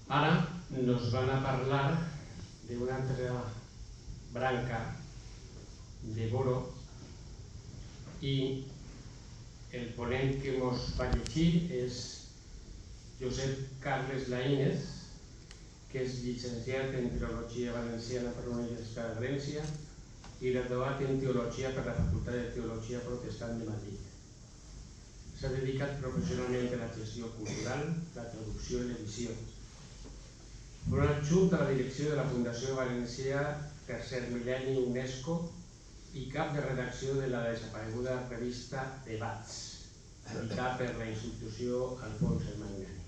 Ara nos van a parlar d'una altra branca de Boro i el ponent que ens va llegir és Josep Carles Laínez, que és llicenciat en Filologia Valenciana per la Universitat de València i graduat en Teologia per la Facultat de Teologia Protestant de Madrid. S'ha dedicat professionalment a la gestió cultural, la traducció i l'edició. Fou adjunt a la direcció de la Fundació Valencià Tercer Mil·lenni UNESCO i cap de redacció de la desapareguda revista Debats, editada per la institució Alfons el Magnànim.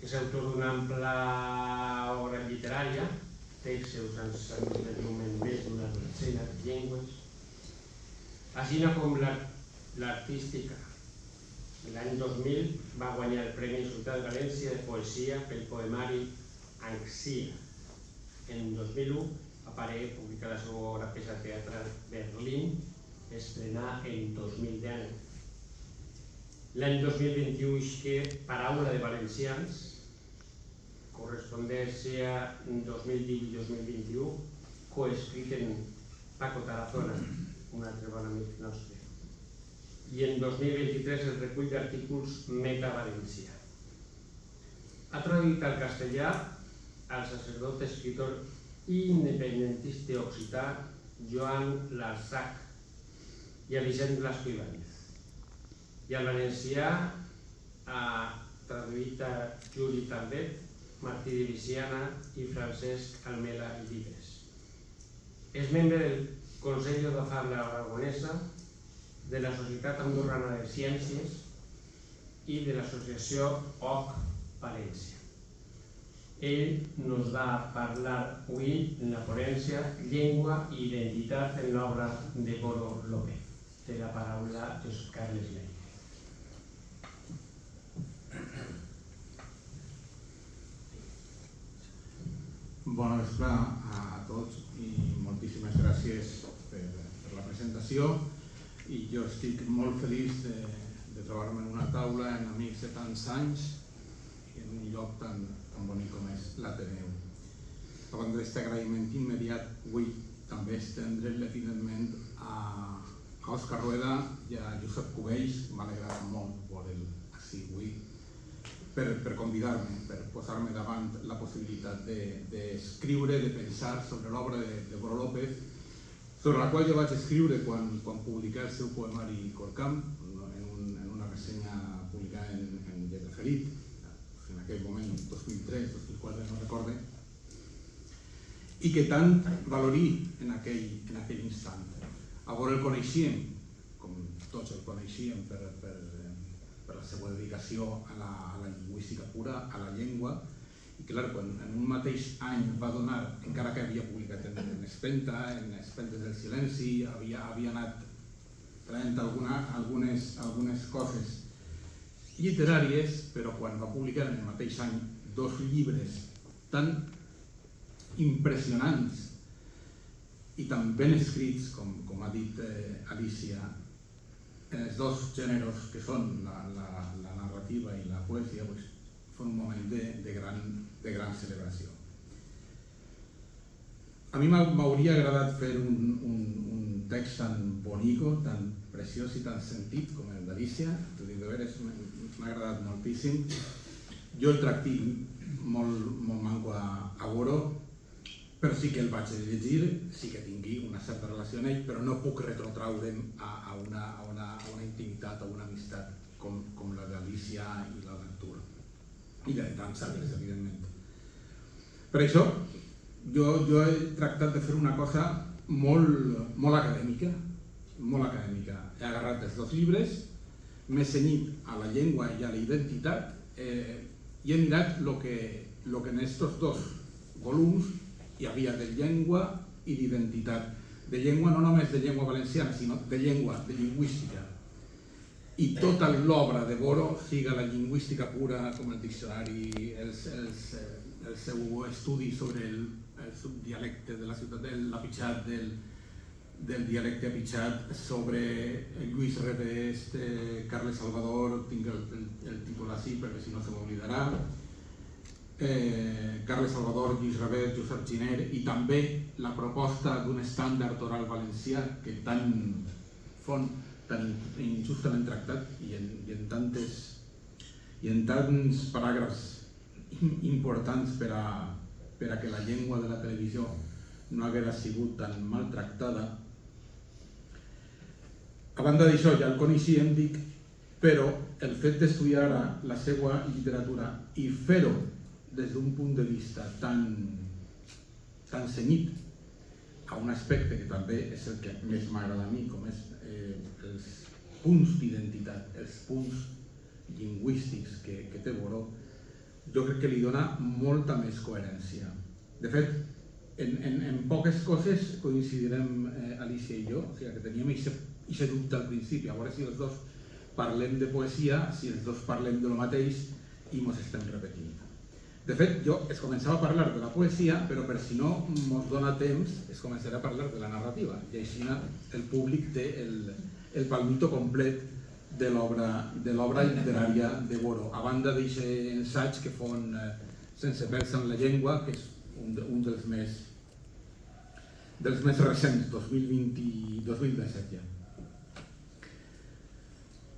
És autor d'una ampla obra literària, textos en més d'una dotzena de llengües, així com l'artística. L'any 2000 va guanyar el Premi Ciutat de València de Poesia pel poemari Anxia. En 2001 apareix publicada la seva obra peça teatral Berlín, estrenada en 2010. L'any 2021 isqué Paraula de Valencians, correspondència 2010 i 2021, coescrit en Paco Tarazona, un altre bon amic nostre. I en 2023 el recull d'artículos Meta Valencià. Ha traduït al castellà al sacerdot escritor i independentista occità Joan Larsac i a Vicent Blasco Ibáñez. I al valencià ha traduït a Juli Tambet, Martí de Viciana i Francesc Almela i Vives. És membre del Consell de Fabla Aragonesa, de la Societat Andorrana de Ciències i de l'associació OC València. Ell ens va parlar avui en la ponència Llengua i identitat en l'obra de Boro López. Té la paraula Josep Carles Laínez. Bona vesprà a tots i moltíssimes gràcies per la presentació. I jo estic molt feliç de trobar-me en una taula amb amics de tants anys i en un lloc tan bonic com és l'Ateneu. A banda d'aquest agraïment immediat, vull també estendre'l, evidentment, a Òscar Rueda i a Josep Cubells. M'ha alegrat molt veure'l així avui, per convidar-me, per posar-me davant la possibilitat d'escriure, de pensar sobre l'obra de Boro López, sobre la qual jo vaig escriure quan publiqué el seu poemari Corcam, en una ressenya publicada en Lletra Ferit, en aquell moment, 2003, 2004, no recorde, i que tant valorí en aquell instant. Llavors el coneixíem, com tots el coneixíem, per la seva dedicació a la lingüística pura, a la llengua, i clar, quan en un mateix any va donar, encara que havia publicat en Espenta, en Espentes del Silenci, havia anat traient algunes coses literàries, però quan va publicar en el mateix any 2 llibres tan impressionants i tan ben escrits, com ha dit Alicia, en els dos gèneres que són la narrativa i la poesia, fue un moment de gran celebració. A mi m'hauria agradat fer un text tan bonico, tan preciós i tan sentit com el d'Alicia, t'ho dic de veres, m'ha agradat moltíssim. Jo el tracti molt manco a Boro, però sí que el vaig llegir, sí que tingui una certa relació amb ell, però no puc retrotraure'm a una intimitat, a una amistat com la d'Alicia i la d'Artur. I de tants altres, evidentment. Per això, jo he tractat de fer una cosa molt acadèmica, molt acadèmica. He agarrat els 2 llibres, m'he cenyit a la llengua i a la identitat i he mirat el que en aquests 2 volums hi havia de llengua i d'identitat. De llengua no només de llengua valenciana, sinó de llengua, de lingüística. I tota l'obra de Boro, siga la lingüística pura, com el diccionari, el seu estudi sobre el subdialecte de la ciutat de l'Apitxat, del dialecte apitxat, sobre Lluís Revés, Carles Salvador, tinc el títol així perquè si no se m'oblidarà, Carles Salvador, Lluís Rabet, Josep Giner, i també la proposta d'un estàndard oral valencià que tan injustament tractat i en tants paràgrafs importants per a que la llengua de la televisió no haguera sigut tan maltractada. A banda d'això, ja el coneixíem, dic, però el fet d'estudiar ara la seva literatura i fer-ho des d'un punt de vista tan cenyit a un aspecte que també és el que més m'agrada a mi, com és els punts d'identitat, els punts lingüístics que té Boró, jo crec que li dona molta més coherència. De fet, en poques coses coincidirem Alicia i jo, o sigui que teníem aquest dubte al principi, a veure si els dos parlem de poesia, si els dos parlem de lo mateix i mos estem repetint. De fet, jo es començava a parlar de la poesia, però per si no mos dona temps, es començarà a parlar de la narrativa, i així el públic té el palmito complet de l'obra literària de Boró, a banda d'aquest ensaig que fon Sense pèls en la llengua, que és un dels més recents, 2017 ja.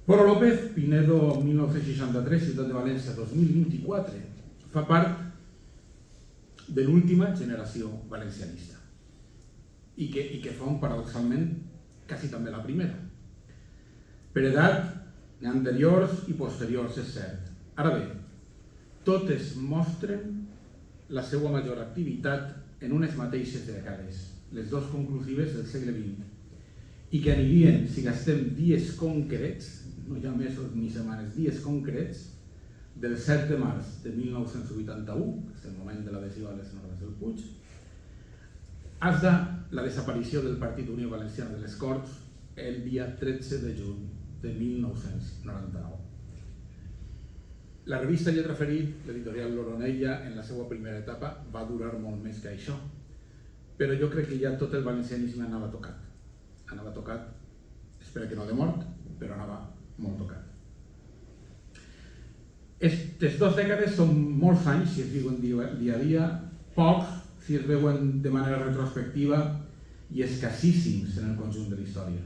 Boró López, Pinedo 1963, Ciutat de València 2024, fa part de l'última generació valencianista i que fa paradoxalment quasi també la primera. Per edat, anteriors i posteriors, és cert. Ara bé, totes mostren la seva major activitat en unes mateixes dècades, les dues conclusives del segle XX, i que anirien, si gastem dies concrets, no hi ha mesos ni setmanes, dies concrets, del 7 de març de 1981, que és el moment de l'adhesió a les normes del Puig, fins a la desaparició del Partit Unió Valenciana de les Corts el dia 13 de juny de 1999. La revista Lletra Ferit, l'editorial l'Oronella, en la seva primera etapa va durar molt més que això, però jo crec que ja tot el valencianisme anava tocat. Anava tocat, espero que no de mort, però anava molt tocat. Aquestes 2 dècades són molts anys, si es viuen dia a dia, pocs si es veuen de manera retrospectiva i escassíssims en el conjunt de la història.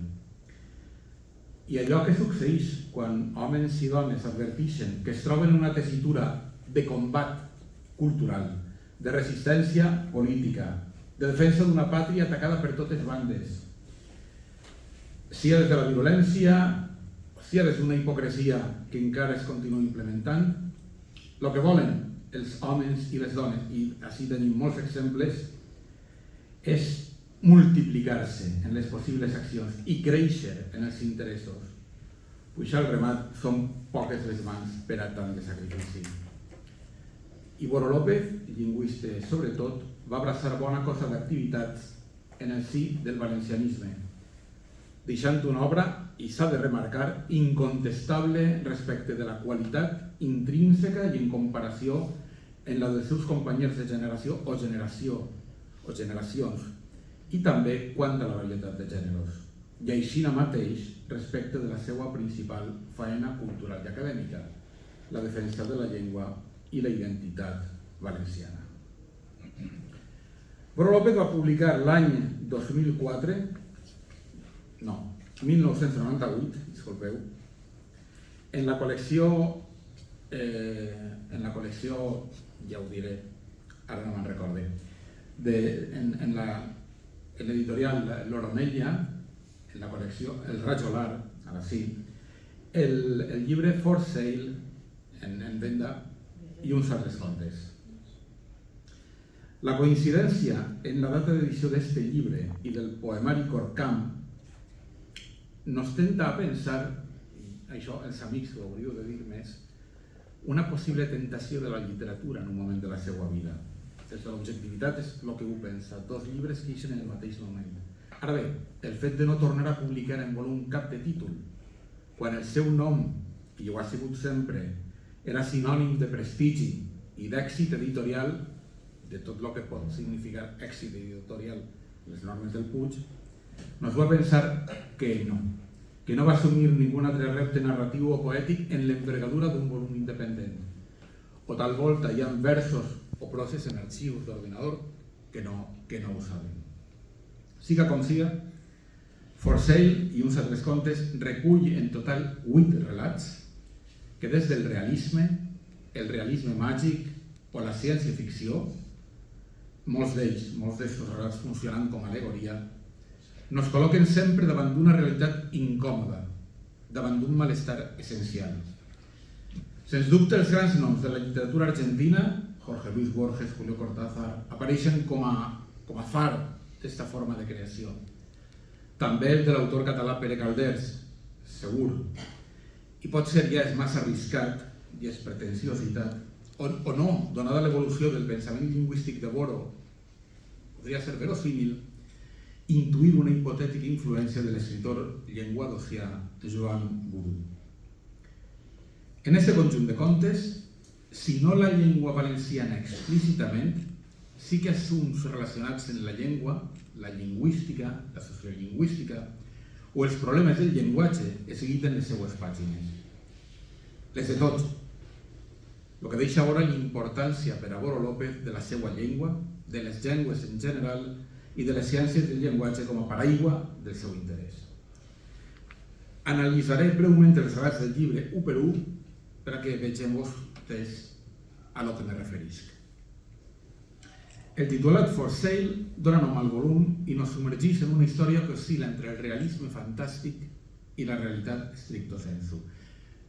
I allò que succeeix quan homes i dones adverteixen que es troben en una tessitura de combat cultural, de resistència política, de defensa d'una pàtria atacada per totes bandes, sia des de la violència, sia des d'una hipocresia que encara es continua implementant, el que volen els homes i les dones, i així tenim molts exemples, és multiplicar-se en les possibles accions i créixer en els interessos. Pujar al remat són poques les mans per a tant de sacrifici. I Boró López, lingüista sobretot, va abraçar bona cosa d'activitats en el si del valencianisme, deixant una obra, i s'ha de remarcar, incontestable respecte de la qualitat intrínseca i en comparació en la dels seus companys de generació o generacions, i també quant a la varietat de gèneres, i així mateix respecte de la seva principal faena cultural i acadèmica, la defensa de la llengua i la identitat valenciana. Boró López va publicar l'any 1998, disculpeu, en la col·lecció, ja ho diré, ara no me'n recorde, en l'editorial l'Oronella, en la col·lecció El Rajolar, ara sí, el llibre For Sale en venda i uns altres contes. La coincidència en la data d'edició d'este llibre i del poemari Corcam nos tenta a pensar, això els amics ho hauríeu de dir més, una possible tentació de la literatura en un moment de la seva vida. Des de l'objectivitat és el que ho pensa, 2 llibres que ixen en el mateix moment. Ara bé, el fet de no tornar a publicar en volum cap de títol, quan el seu nom, i ho ha sigut sempre, era sinònim de prestigi i d'èxit editorial, de tot el que pot significar èxit editorial, les normes del Puig, nos va pensar que no va assumir ningun altre repte narratiu o poètic en l'envergadura d'un volum independent, o tal volta hi ha versos o proses en arxius d'ordinador que no ho saben. Siga com siga, For Sale i uns altres contes recull en total 8 relats que des del realisme, el realisme màgic o la ciència-ficció, molts d'estos relats funcionant com a alegoria, nos col·loquen sempre davant d'una realitat incòmoda, davant d'un malestar essencial. Sens dubte, els grans noms de la literatura argentina, Jorge Luis Borges, Julio Cortázar, apareixen com a far d'esta forma de creació. També el de l'autor català Pere Calders, segur. I potser ja és massa arriscat i és pretensiositat, o no, donada l'evolució del pensament lingüístic de Boro, podria ser verosímil, intuir una hipotètica influència de l'escriptor llenguadocià Joan Bourou. En aquest conjunt de contes, si no la llengua valenciana explícitament, sí que assumptes relacionats amb la llengua, la lingüística, la sociolingüística o els problemes del llenguatge es seguiten les seues pàgines. Les de tots. El que deixa veure la importància per a Boro López de la seva llengua, de les llengües en general i de les ciències del llenguatge com a paraigua del seu interès. Analitzaré breument els relats del llibre u per u perquè vegem vostès a lo que me referisc. El titulat For Sale dona nom al volum i nos submergeix en una història que oscil·la entre el realisme fantàstic i la realitat stricto sensu.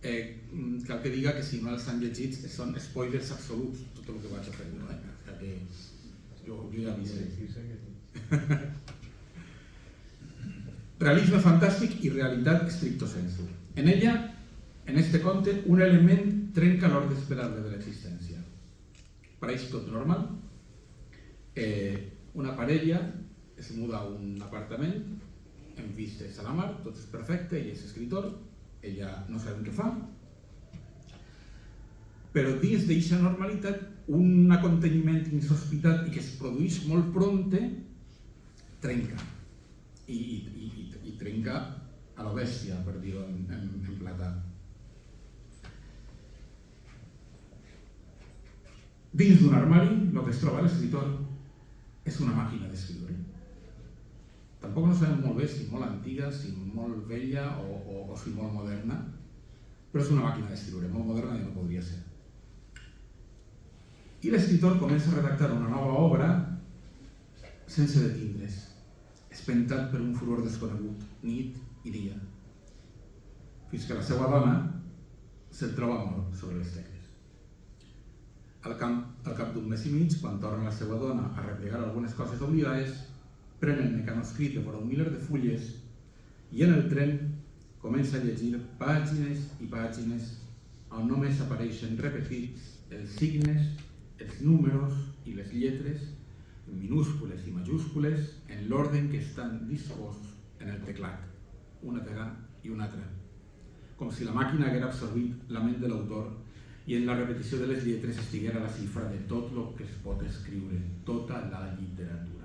Cal que diga que si no els han llegit són spoilers absoluts tot el que vaig a fer. Jo ja avisé. Realisme fantàstic i realitat stricto sensu. En ella, en este conte, un element trenca l'ordre esperable de l'existència. Pareix tot normal. Una parella es muda a un apartament amb vistes a la mar, tot és perfecte, ell és escritor, ella no sabem què fa, però dins d'aquesta normalitat un aconteixement insospitat i que es produeix molt prompte trenca i trenca a la bèstia, per dir-ho en platà. Dins d'un armari, el que es troba l'escritor és una màquina d'escriure. Tampoc no sabem molt bé si molt antiga, si molt vella o si molt moderna, però és una màquina d'escriure, molt moderna ja no podria ser. I l'escriptor comença a redactar una nova obra sense detindre's, espentat per un furor desconegut, nit i dia, fins que la seva dona se'l troba mort sobre les tecles. Al cap d'un mes i mig, quan torna la seva dona a replegar algunes coses oblidades, pren el mecanoscrit de vora un miler de fulles i en el tren comença a llegir pàgines i pàgines on només apareixen repetits els signes, els números i les lletres, minúscules i majúscules, en l'ordre que estan disposts en el teclat, una vegada i una altra, com si la màquina haguera absorbit la ment de l'autor i en la repetició de les lletres estiguera la xifra de tot el que es pot escriure, tota la literatura.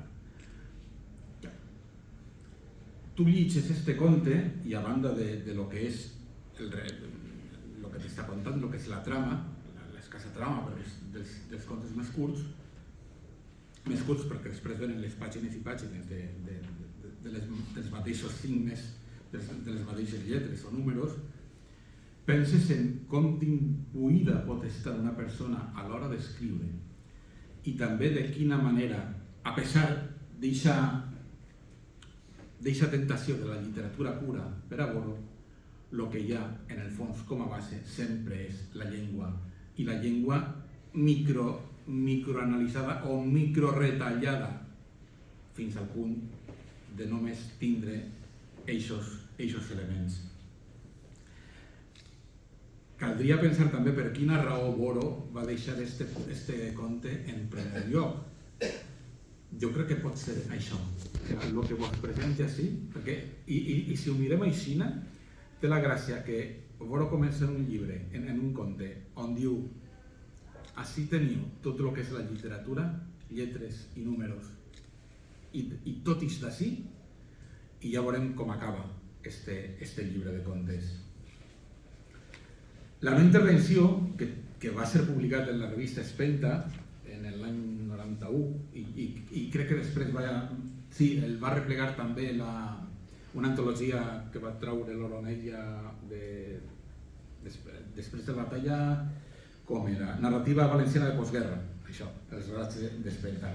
Tu llegeixes este conte i a banda de lo que és lo que t'està contant, lo que és la trama, l'escassa trama dels contes més curts perquè després venen les pàgines i pàgines dels mateixos signes, de les mateixes lletres o números, penses en com d'imbuïda pot estar una persona a l'hora d'escriure i també de quina manera, a pesar d'eixa tentació de la literatura pura per a Boro, el que hi ha en el fons com a base sempre és la llengua, i la llengua microanalitzada o microretallada fins al punt de només tindre eixos elements. Caldria pensar també per quina raó Boro va deixar este conte en primer lloc. Jo crec que pot ser això, el que vos presenta així, i si ho mirem així, té la gràcia que Boro comença en un llibre, en un conte, on diu així teniu tot el que és la literatura, lletres i números, i tot és d'ací, i ja veurem com acaba este llibre de contes. La no intervenció, que que va ser publicat en la revista Espenta en l'any 91 i crec que després el va replegar també una antologia que va treure l'Oronella després de la batalla, com era? Narrativa valenciana de postguerra, això, els relats d'Espenta.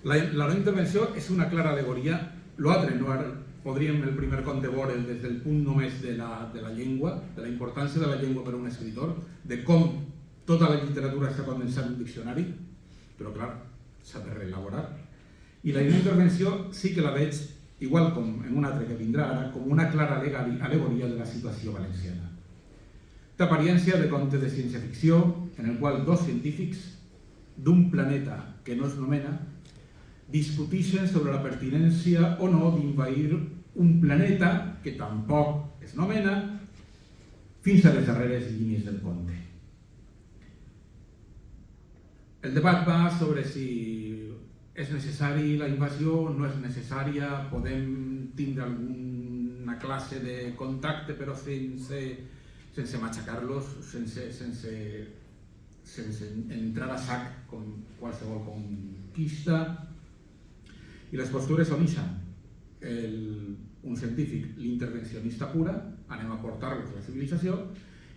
La no intervenció és una clara al·legoria. L'altre, podríem el primer conte veure des del punt només de la llengua, de la importància de la llengua per a un escritor, de com tota la literatura està condensada en un diccionari, però clar, s'ha de reelaborar. I la no intervenció sí que la veig, igual com en un altre que vindrà ara, com una clara al·legoria de la situació valenciana. D'apariència de conte de ciència-ficció, en el qual dos científics d'un planeta que no es nomena discuteixen sobre la pertinència o no d'invair un planeta que tampoc es nomena fins a les darreres línies del conte. El debat va sobre si és necessari la invasió o no és necessària, podem tindre alguna classe de contacte però sense matxacar-los, sense entrar a sac com qualsevol conquista. I les postures on ixen. Un científic, l'intervencionista pura, anem a portar-los a la civilització,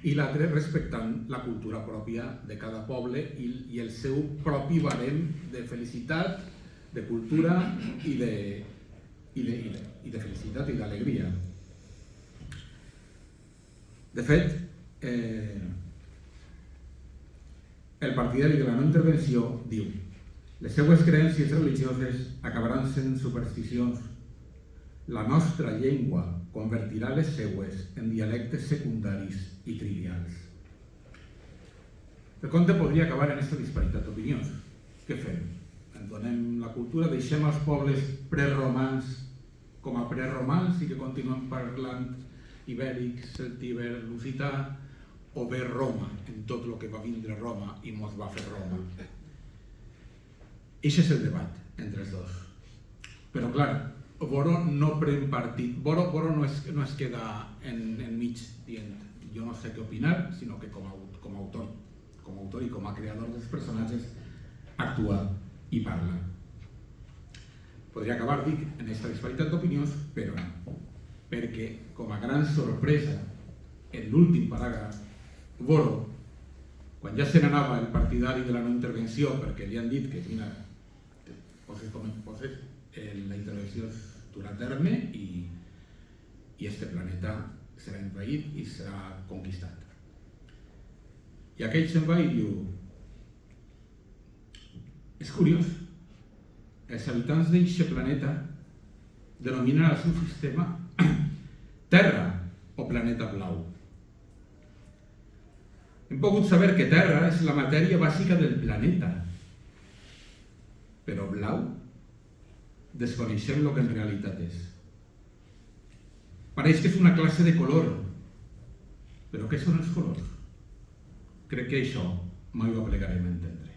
i l'altre respectant la cultura pròpia de cada poble i el seu propi barem de felicitat, de cultura i de felicitat i d'alegria. De fet, el partidari de la no intervenció diu: les seues creences religioses acabaran sent supersticions. La nostra llengua convertirà les seues en dialectes secundaris i trivials. El conte podria acabar en aquesta disparitat d'opinions. Què fem? En donem la cultura, deixem els pobles preromans com a preromans i que continuem parlant ibèric, celtíber, lusità, o bé Roma, en tot el que va vindre Roma i mos va fer Roma. Eixe és el debat entre els dos. Però clar, Boro no pren partit. Boro no es queda enmig dient jo no sé què opinar, sinó que com a autor i com a creador dels personatges actua i parla. Podria acabar, dic, en aquesta disparitat d'opinions, però no. Perquè, com a gran sorpresa, en l'últim paràgraf, Boro, quan ja se n'anava el partidari de la no intervenció, perquè li han dit que poses com poses, la intervenció es durà a terme i este planeta serà envaït i serà conquistat. I aquell se'n va i diu: és curiós, els habitants d'aquest planeta denominen el seu sistema Terra o planeta blau. Hem pogut saber que Terra és la matèria bàsica del planeta, però blau desconeixem el que en realitat és. Pareix que és una classe de color, però què són els colors? Crec que això mai ho plegarem a entendre.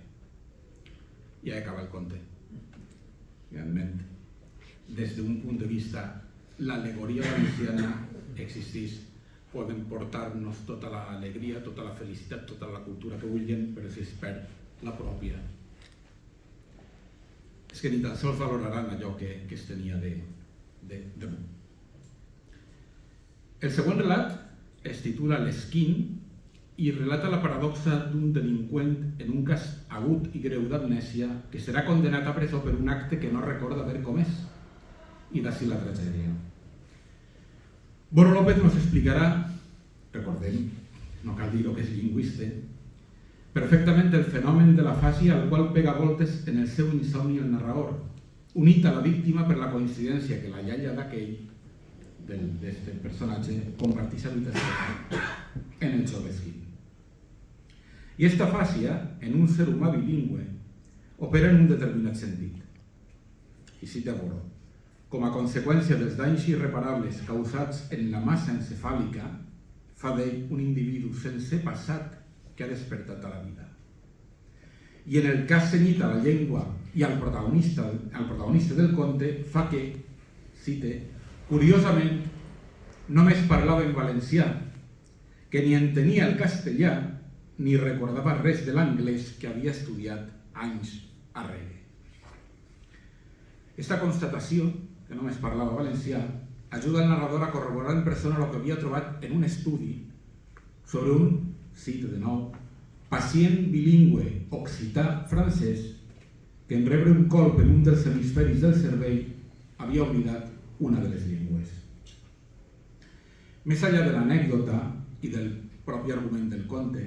I acaba el conte. Realment, des d'un punt de vista, l'al·legoria valenciana existeix. Poden portar-nos tota l'alegria, tota la felicitat, tota la cultura que vulguin, però si es perd la pròpia, és que ni tan sols valoraran allò que es tenia de bo. El següent relat es titula L'esquín i relata la paradoxa d'un delinqüent en un cas agut i greu d'amnèsia que serà condenat a presó per un acte que no recorda haver comès, i d'ací la tragèdia. Boro López nos explicarà, recordem, no cal dir que és lingüista, perfectament el fenomen de l'afàsia al qual pega voltes en el seu insomni el narrador, unit a la víctima per la coincidència que la iaia d'aquell, d'aquest personatge, comparteix habitació en el jove Esquín. I aquesta afàsia, en un ser humà bilingüe, opera en un determinat sentit. I cita Boro: com a conseqüència dels danys irreparables causats en la massa encefàlica, fa d'ell un individu sense passat que ha despertat a la vida. I en el cas cenyit a la llengua i al protagonista del conte, fa que, cite, curiosament, només parlava en valencià, que ni entenia el castellà ni recordava res de l'anglès que havia estudiat anys arrere. Esta constatació, que només parlava valencià, ajuda al narrador a corroborar en persona el que havia trobat en un estudi sobre un, cito de nou, pacient bilingüe occità-francès que en rebre un colp en un dels hemisferis del cervell havia oblidat una de les llengües. Més enllà de l'anècdota i del propi argument del conte,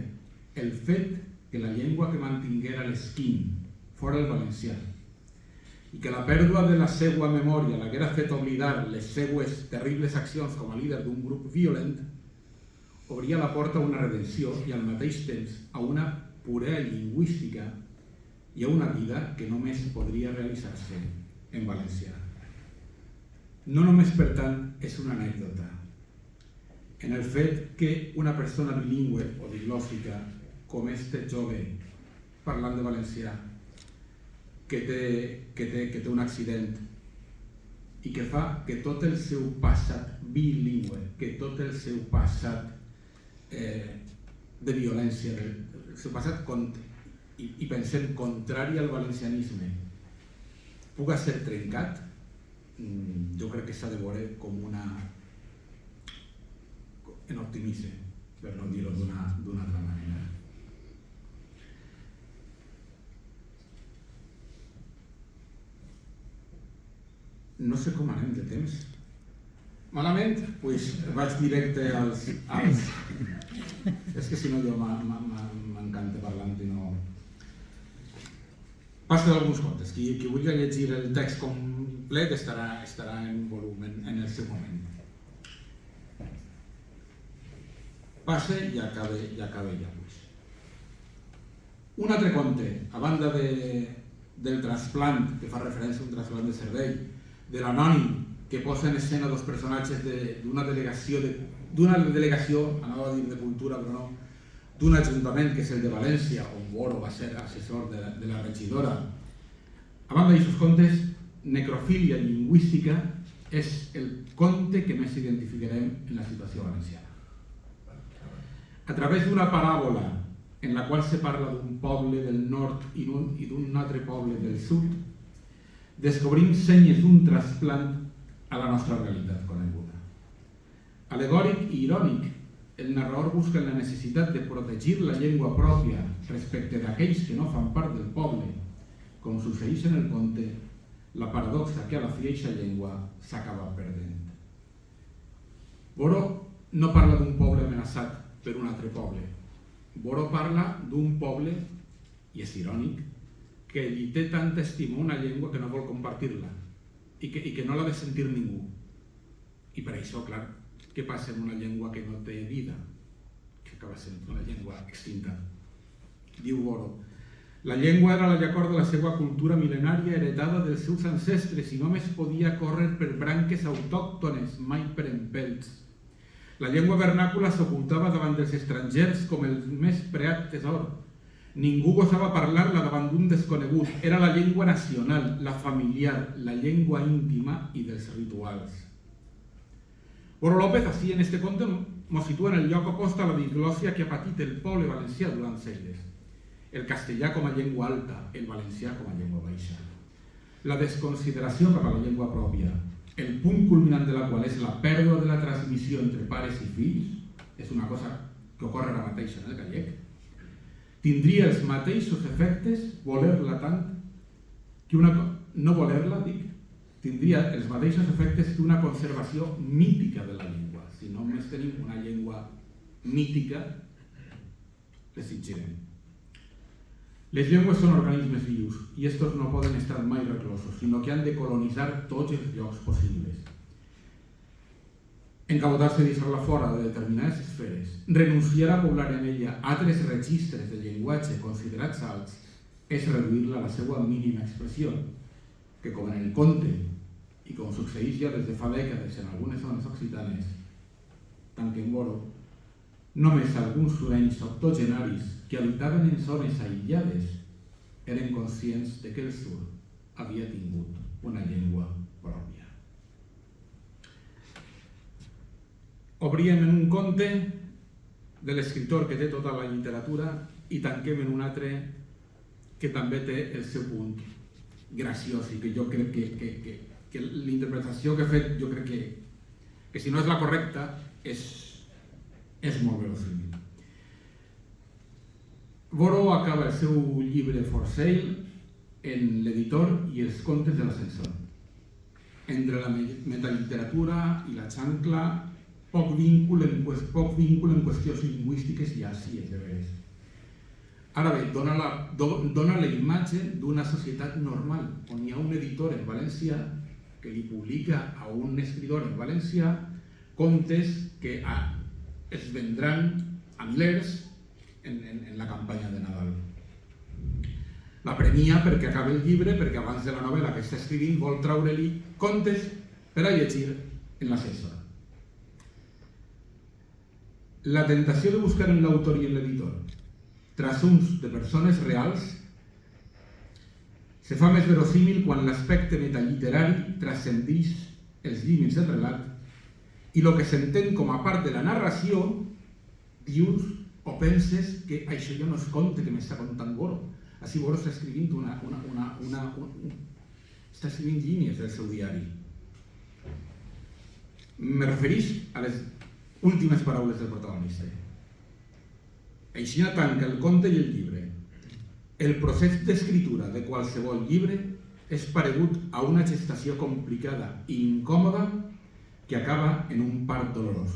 el fet que la llengua que mantinguera l'esquín fora el valencià i que la pèrdua de la seva memòria l'haguera fet oblidar les seues terribles accions com a líder d'un grup violent obria la porta a una redenció i al mateix temps a una puresa lingüística i a una vida que només podria realitzar-se en valencià. No només, per tant, és una anècdota. En el fet que una persona bilingüe o diglòssica com este jove parlant de valencià que té un accident i que fa que tot el seu passat bilingüe, que tot el seu passat de violència, el seu passat i pensem contrari al valencianisme puga ser trencat, jo crec que s'ha de veure com en optimisme, per no dir-ho d'una altra manera. No sé com anem de temps. Malament? Doncs vaig directe als... És que si no jo m'encanta parlant i no... Passo d'alguns contes. Qui vulgui llegir el text complet estarà en volum en el seu moment. Passe i acabe ja. Un altre conte, a banda del trasplant, que fa referència a un trasplant de cervell, de l'anònim que posa en escena dos personatges d'una delegació, anava a dir de cultura però no, d'un ajuntament que és el de València, on Boro va ser assessor de la regidora. A banda d'aquests contes, necrofília lingüística és el conte que més identificarem en la situació valenciana. A través d'una paràbola en la qual se parla d'un poble del nord i d'un altre poble del sud, descobrim senyes d'un trasplant a la nostra realitat coneguda. Alegòric i irònic, el narrador busca la necessitat de protegir la llengua pròpia respecte d'aquells que no fan part del poble. Com succeeix en el conte, la paradoxa que a la fi eixa llengua s'acaba perdent. Boro no parla d'un poble amenaçat per un altre poble. Boro parla d'un poble, i és irònic, que li té tanta estima una llengua que no vol compartir-la i que no l'ha de sentir ningú. I per això, clar, què passa amb una llengua que no té vida? Que acaba sent una llengua extinta. Diu Boro, la llengua era la llavor de la seva cultura mil·lenària heretada dels seus ancestres i només podia córrer per branques autòctones, mai per empelts. La llengua vernàcula s'ocultava davant dels estrangers com el més preat tesor. Ningú gosava parlar-la davant d'un desconegut. Era la llengua nacional, la familiar, la llengua íntima i dels rituals. Boro López, així en este conte, ens situa en el lloc opost a la diglòssia que ha patit el poble valencià durant segles. El castellà com a llengua alta, el valencià com a llengua baixa. La desconsideració cap a la llengua pròpia, el punt culminant de la qual és la pèrdua de la transmissió entre pares i fills, és una cosa que ocorre ara mateix en el gallec, tindria els mateixos efectes voler-la tant que no voler-la, tindria els mateixos efectes que una conservació mítica de la llengua. Si només tenim una llengua mítica, desitjarem. Les llengües són organismes vius i estos no poden estar mai reclosos, sinó que han de colonitzar tots els llocs possibles. Encabotar-se i deixar-la fora de determinades esferes, renunciar a poblar en ella altres registres de llenguatge considerats alts, és reduir-la a la seva mínima expressió, que com en el conte, i com succeeix ja des de fa dècades en algunes zones occitanes, tant que en Boro, només alguns surenys octogenaris que habitaven en zones aïllades eren conscients de que el sur havia tingut una llengua pròpia. Obríem en un conte de l'escriptor que té tota la literatura i tanquem en un altre que també té el seu punt graciós i que jo crec que l'interpretació que he fet jo crec que si no és la correcta és molt verosímil. Boro acaba el seu llibre For Sale en l'editor i els contes de l'ascensor. Entre la metaliteratura i la xancla, poc vínculo en qüestions lingüístiques i així és de veres. Ara bé, dona la imatge d'una societat normal, on hi ha un editor en valencià que li publica a un escriptor en valencià contes que es vendran a milers en la campanya de Nadal. La premia perquè acaba el llibre, perquè abans de la novel·la que està escrivint vol traure-li contes per a llegir en l'ascensor. La tentació de buscar en l'autor i en l'editor trasunts de persones reals se fa més verosímil quan l'aspecte metaliterari transcendeix els límits del relat i el que s'entén com a part de la narració dius o penses que això ja no és conte que m'està contant Boro. Així Boro està escrivint està escrivint línies del seu diari. Me refereix a les últimes paraules del protagonista. Així tanca el conte i el llibre. El procés d'escritura de qualsevol llibre és paregut a una gestació complicada i incòmoda que acaba en un part dolorós.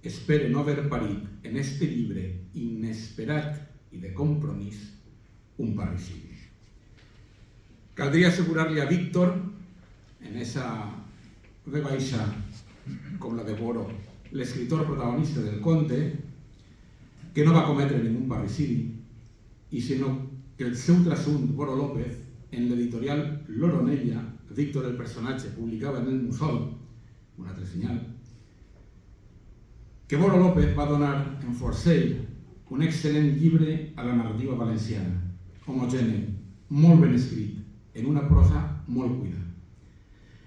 Espere no haver parit en este llibre inesperat i de compromís un parricidi. Caldria assegurar-li a Víctor, en esa rebaixa com la de Boro, l'escriptor protagonista del conte, que no va cometre ningú parricidi, i sinó que el seu trasunt, Boro López, en l'editorial L'Oronella, Víctor el personatge publicava en el Mussol, un altre senyal, que Boro López va donar en For Sale un excel·lent llibre a la narrativa valenciana, homogène, molt ben escrit, en una prosa molt cuida.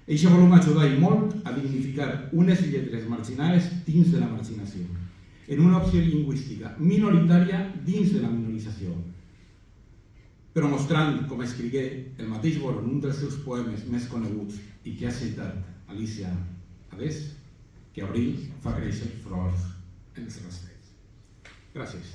Eixe volum ajuda i molt a dignificar unes lletres marginades dins de la marginació, en una opció lingüística minoritària dins de la minorització, però mostrant com escrigué el mateix Boro en un dels seus poemes més coneguts i que ha citat Alicia Adés, que abril fa créixer flors en els rastrecs. Gràcies.